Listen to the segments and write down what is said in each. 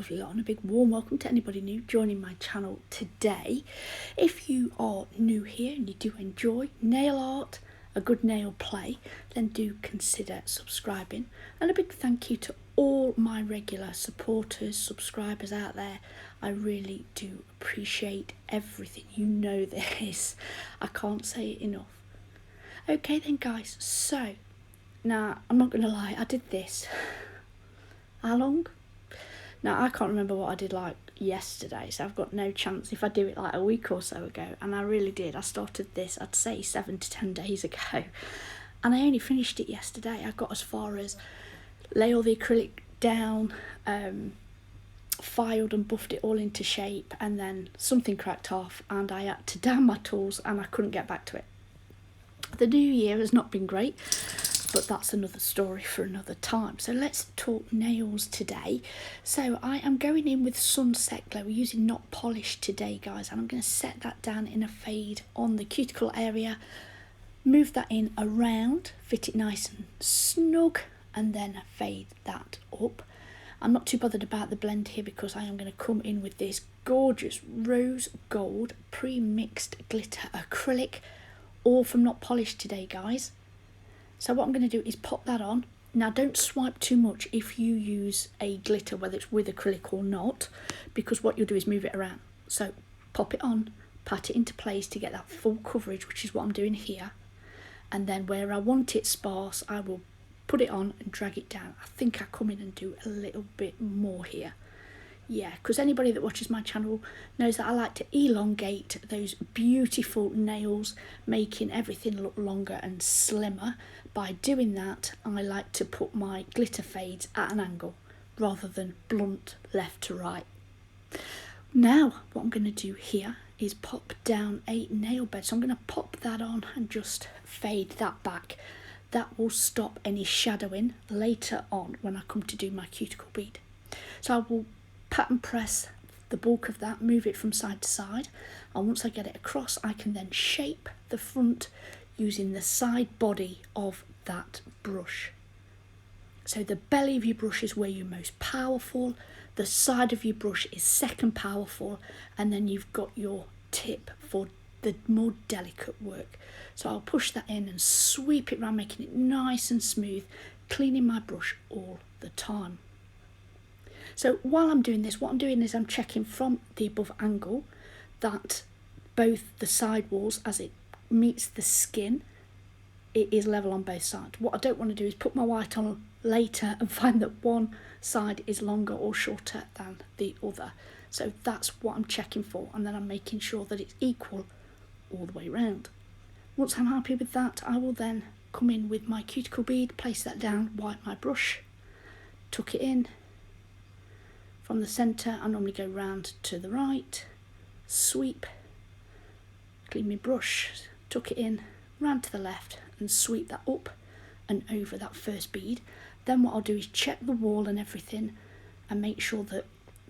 lovely lot, and a big warm welcome to anybody new joining my channel today. If you are new here and you do enjoy nail art, a good nail play, then do consider subscribing. And a big thank you to all my regular supporters, subscribers out there. I really do appreciate everything. You know this. I can't say it enough. Okay then guys, so now I'm not going to lie, I did this. How long? Now I can't remember what I did like yesterday, so I've got no chance if I do it like a week or so ago, and I really did. I started this, I'd say 7 to 10 days ago, and I only finished it yesterday. I got as far as lay all the acrylic down, filed and buffed it all into shape, and then something cracked off and I had to down my tools and I couldn't get back to it. The new year has not been great, but that's another story for another time. So let's talk nails today. So I am going in with Sunset Glow. We're using Notpolish today, guys, and I'm going to set that down in a fade on the cuticle area, move that in around, fit it nice and snug, and then fade that up. I'm not too bothered about the blend here because I am going to come in with this gorgeous rose gold pre-mixed glitter acrylic, all from Notpolish today, guys. So what I'm going to do is pop that on. Now don't swipe too much if you use a glitter, whether it's with acrylic or not, because what you'll do is move it around. So pop it on, pat it into place to get that full coverage, which is what I'm doing here. And then where I want it sparse, I will put it on and drag it down. I think I come in and do a little bit more here. Yeah, because anybody that watches my channel knows that I like to elongate those beautiful nails, making everything look longer and slimmer. By doing that, I like to put my glitter fades at an angle rather than blunt left to right. Now, what I'm going to do here is pop down a nail bed. So I'm going to pop that on and just fade that back. That will stop any shadowing later on when I come to do my cuticle bead. So I will pat and press the bulk of that, move it from side to side, and once I get it across I can then shape the front using the side body of that brush. So the belly of your brush is where you're most powerful, the side of your brush is second powerful, and then you've got your tip for the more delicate work. So I'll push that in and sweep it around, making it nice and smooth, cleaning my brush all the time. So while I'm doing this, what I'm doing is I'm checking from the above angle that both the side walls, as it meets the skin, it is level on both sides. What I don't want to do is put my white on later and find that one side is longer or shorter than the other. So that's what I'm checking for, and then I'm making sure that it's equal all the way around. Once I'm happy with that, I will then come in with my cuticle bead, place that down, wipe my brush, tuck it in. From the centre, I normally go round to the right, sweep, clean my brush, tuck it in, round to the left, and sweep that up and over that first bead. Then what I'll do is check the wall and everything and make sure that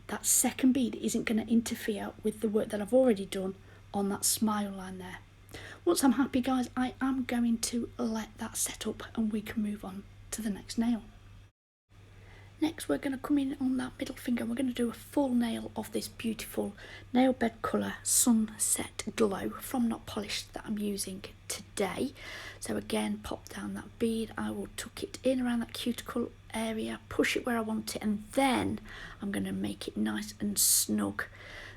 that second bead isn't going to interfere with the work that I've already done on that smile line there. Once I'm happy, guys, I am going to let that set up and we can move on to the next nail. Next, we're going to come in on that middle finger. We're going to do a full nail of this beautiful nail bed colour Sunset Glow from Notpolish that I'm using today. So again, pop down that bead. I will tuck it in around that cuticle area, push it where I want it, and then I'm going to make it nice and snug.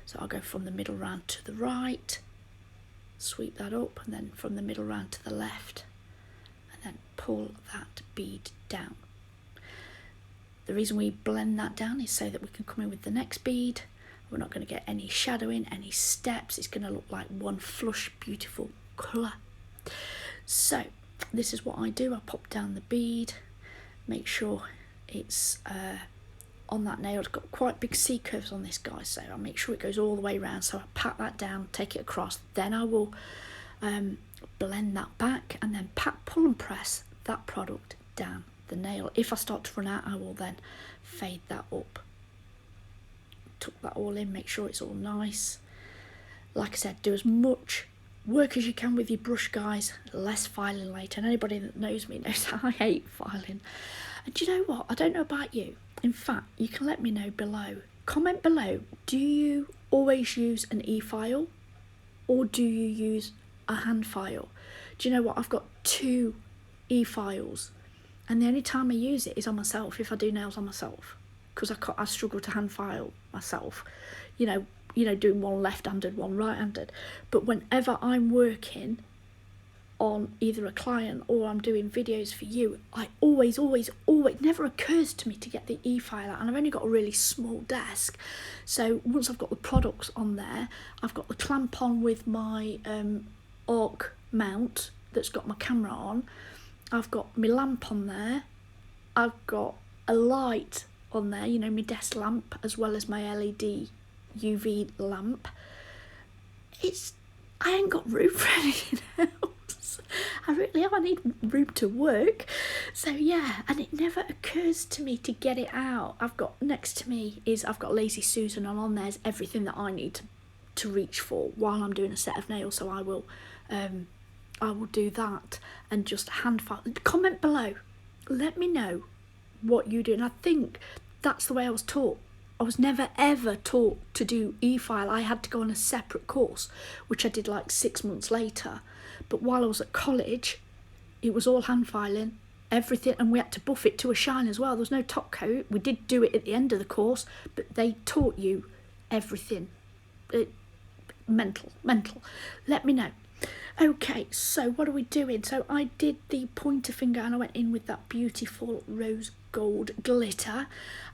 So I'll go from the middle round to the right, sweep that up, and then from the middle round to the left, and then pull that bead down. The reason we blend that down is so that we can come in with the next bead. We're not going to get any shadowing, any steps. It's going to look like one flush, beautiful colour. So this is what I do. I pop down the bead, make sure it's on that nail. It's got quite big C curves on this, guy, so I'll make sure it goes all the way around. So I pat that down, take it across, then I will blend that back and then pat, pull and press that product down the nail. If I start to run out, I will then fade that up, tuck that all in, make sure it's all nice. Like I said, do as much work as you can with your brush, guys. Less filing later, and anybody that knows me knows I hate filing. And do you know what, I don't know about you, in fact you can let me know below comment below, do you always use an e-file or do you use a hand file? Do you know what? I've got 2 e-files, and the only time I use it is on myself, if I do nails on myself, because I struggle to hand file myself, you know, doing one left-handed, one right-handed. But whenever I'm working on either a client or I'm doing videos for you, I always, it never occurs to me to get the e-file out, and I've only got a really small desk. So once I've got the products on there, I've got the clamp on with my arc mount that's got my camera on, I've got my lamp on there, I've got a light on there, you know, my desk lamp, as well as my LED UV lamp. I ain't got room for anything else. I really have. I need room to work. So yeah, and it never occurs to me to get it out. I've got next to me I've got Lazy Susan, and on there's everything that I need to reach for while I'm doing a set of nails. So I will do that and just hand file. Comment below. Let me know what you do. And I think that's the way I was taught. I was never ever taught to do e-file. I had to go on a separate course, which I did like 6 months later. But while I was at college, it was all hand filing, everything, and we had to buff it to a shine as well. There was no top coat. We did do it at the end of the course, but they taught you everything. Mental. Let me know. Okay, so what are we doing? So I did the pointer finger and I went in with that beautiful rose gold glitter,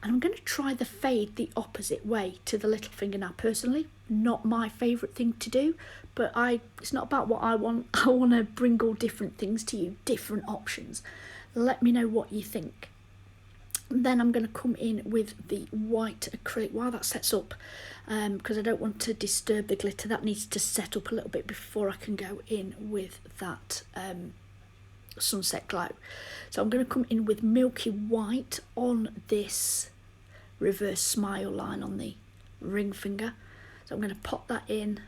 and I'm going to try the fade the opposite way to the little finger. Now personally, not my favourite thing to do, but it's not about what I want. I want to bring all different things to you, different options. Let me know what you think. Then I'm going to come in with the white acrylic while that sets up, because I don't want to disturb the glitter. That needs to set up a little bit before I can go in with that sunset glow. So I'm going to come in with Milky White on this reverse smile line on the ring finger. So I'm going to pop that in,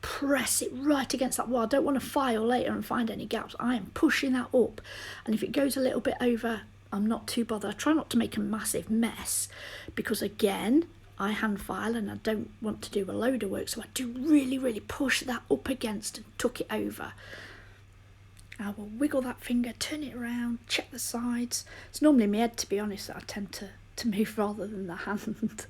press it right against that wall. I don't want to file later and find any gaps. I am pushing that up, and if it goes a little bit over, I'm not too bothered. I try not to make a massive mess, because again, I hand file and I don't want to do a load of work, so I do really push that up against and tuck it over. I will wiggle that finger, turn it around, check the sides. It's normally my head, to be honest, that I tend to move rather than the hand.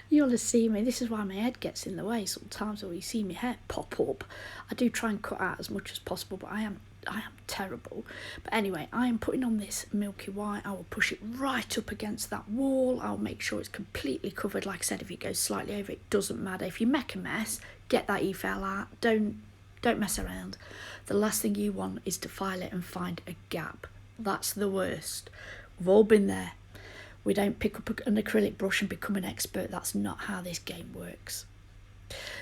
You'll just see me. This is why my head gets in the way sometimes, or you see my hair pop up. I do try and cut out as much as possible, but I am terrible. But anyway, I am putting on this Milky White. I will push it right up against that wall. I'll make sure it's completely covered. Like I said, if it goes slightly over, it doesn't matter. If you make a mess, get that e-file out. Don't mess around. The last thing you want is to file it and find a gap. That's the worst. We've all been there. We don't pick up an acrylic brush and become an expert. That's not how this game works.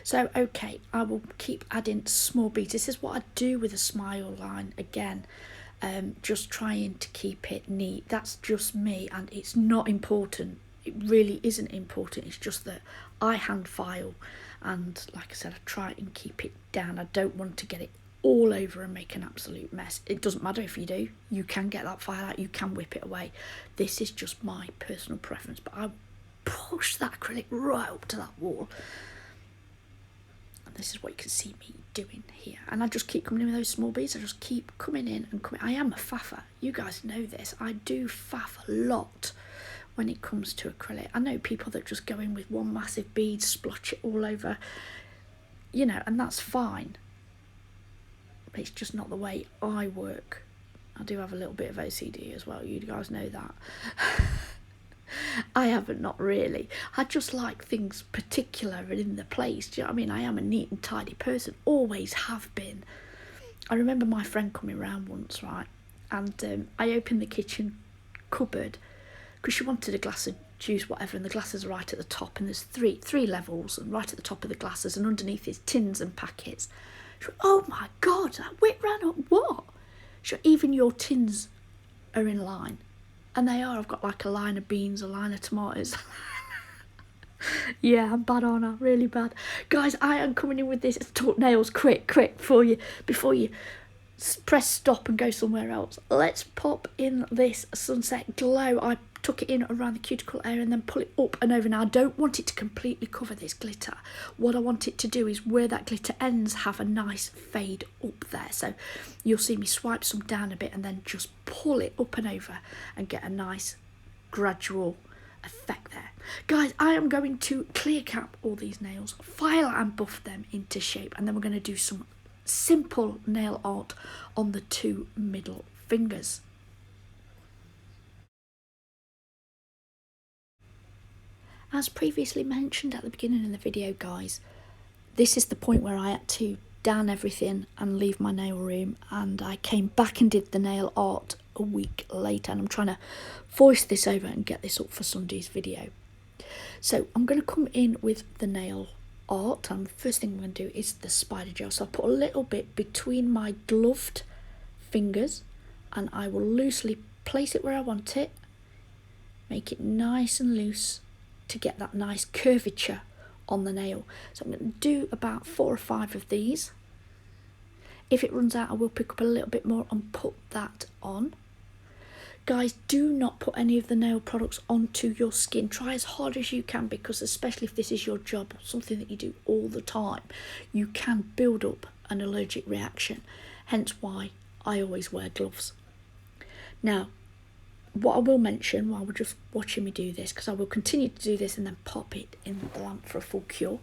So okay, I will keep adding small beads. This is what I do with a smile line again, just trying to keep it neat. That's just me, and it's not important. It really isn't important. It's just that I hand file, and like I said, I try and keep it down. I don't want to get it all over and make an absolute mess. It doesn't matter if you do. You can get that file out, you can whip it away. This is just my personal preference, but I push that acrylic right up to that wall. And this is what you can see me doing here. And I just keep coming in with those small beads. I just keep coming in and coming. I am a faffer. You guys know this. I do faff a lot when it comes to acrylic. I know people that just go in with one massive bead, splotch it all over, you know, and that's fine. But it's just not the way I work. I do have a little bit of OCD as well. You guys know that. I haven't, not really. I just like things particular and in the place. Do you know what I mean? I am a neat and tidy person. Always have been. I remember my friend coming round once, right? And I opened the kitchen cupboard because she wanted a glass of juice, whatever, and the glasses are right at the top, and there's three levels, and right at the top of the glasses, and underneath is tins and packets. She went, oh my God, that whip ran up. What? She went, even your tins are in line. And they are. I've got like a line of beans, a line of tomatoes. Yeah, I'm bad, aren't I? Really bad. Guys, I am coming in with this. Talk nails, quick, before you press stop and go somewhere else. Let's pop in this sunset glow. I tuck it in around the cuticle area and then pull it up and over. Now I don't want it to completely cover this glitter. What I want it to do is where that glitter ends have a nice fade up there. So you'll see me swipe some down a bit and then just pull it up and over and get a nice gradual effect there. Guys, I am going to clear cap all these nails, file and buff them into shape, and then we're going to do some simple nail art on the 2 middle fingers. As previously mentioned at the beginning of the video, guys, this is the point where I had to down everything and leave my nail room, and I came back and did the nail art a week later, and I'm trying to voice this over and get this up for Sunday's video. So I'm going to come in with the nail art, and the first thing I'm going to do is the spider gel. So I'll put a little bit between my gloved fingers and I will loosely place it where I want it, make it nice and loose to get that nice curvature on the nail. So I'm going to do about 4 or 5 of these. If it runs out, I will pick up a little bit more and put that on. Guys, do not put any of the nail products onto your skin. Try as hard as you can, because especially if this is your job, something that you do all the time, you can build up an allergic reaction. Hence why I always wear gloves. Now, what I will mention while we're just watching me do this, because I will continue to do this and then pop it in the lamp for a full cure,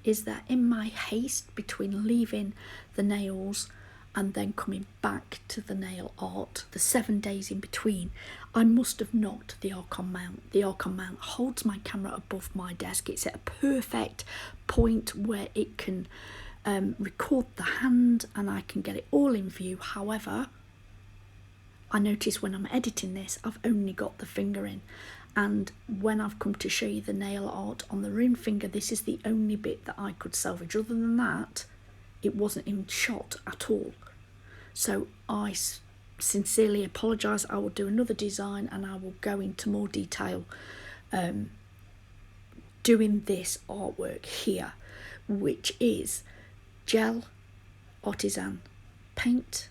is that in my haste between leaving the nails and then coming back to the nail art, the 7 days in between, I must have knocked the Archon mount. The Archon mount holds my camera above my desk. It's at a perfect point where it can record the hand and I can get it all in view. However, I notice when I'm editing this, I've only got the finger in. And when I've come to show you the nail art on the ring finger, this is the only bit that I could salvage. Other than that, it wasn't even shot at all. So I sincerely apologise. I will do another design and I will go into more detail doing this artwork here, which is gel, artisan paint,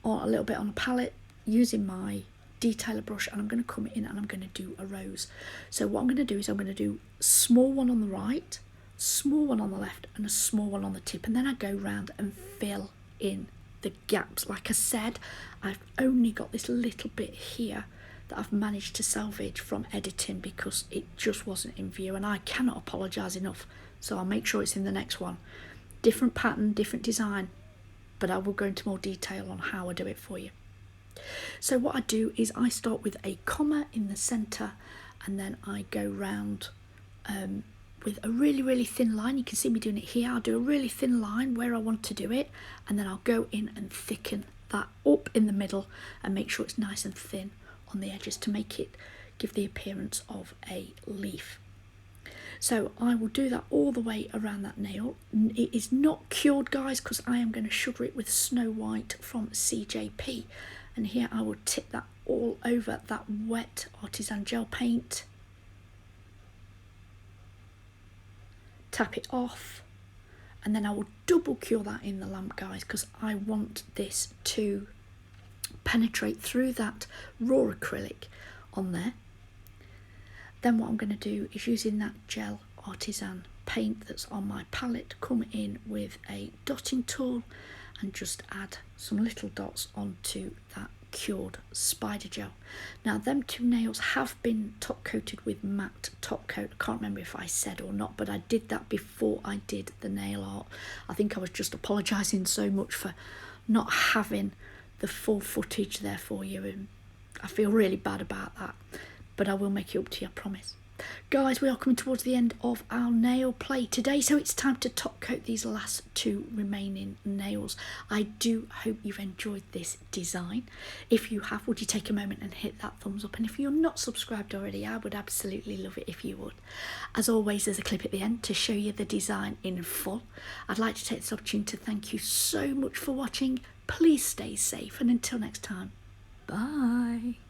or a little bit on a palette, using my detailer brush, and I'm going to come in and I'm going to do a rose. So what I'm going to do is I'm going to do a small one on the right, small one on the left, and a small one on the tip, and then I go round and fill in the gaps. Like I said, I've only got this little bit here that I've managed to salvage from editing because it just wasn't in view, and I cannot apologise enough. So I'll make sure it's in the next one. Different pattern, different design, but I will go into more detail on how I do it for you. So what I do is I start with a comma in the centre, and then I go round with a really thin line. You can see me doing it here. I'll do a really thin line where I want to do it, and then I'll go in and thicken that up in the middle and make sure it's nice and thin on the edges to make it give the appearance of a leaf. So I will do that all the way around that nail. It is not cured, guys, because I am going to sugar it with Snow White from CJP. And here I will tip that all over that wet artisan gel paint. Tap it off. And then I will double cure that in the lamp, guys, because I want this to penetrate through that raw acrylic on there. Then what I'm going to do is, using that gel artisan paint that's on my palette, come in with a dotting tool and just add some little dots onto that cured spider gel. Now them 2 nails have been top coated with matte top coat. I can't remember if I said or not, but I did that before I did the nail art. I think I was just apologising so much for not having the full footage there for you, and I feel really bad about that. But I will make it up to you, I promise. Guys, we are coming towards the end of our nail play today, so it's time to top coat these last 2 remaining nails. I do hope you've enjoyed this design. If you have, would you take a moment and hit that thumbs up? And if you're not subscribed already, I would absolutely love it if you would. As always, there's a clip at the end to show you the design in full. I'd like to take this opportunity to thank you so much for watching. Please stay safe, and until next time, bye.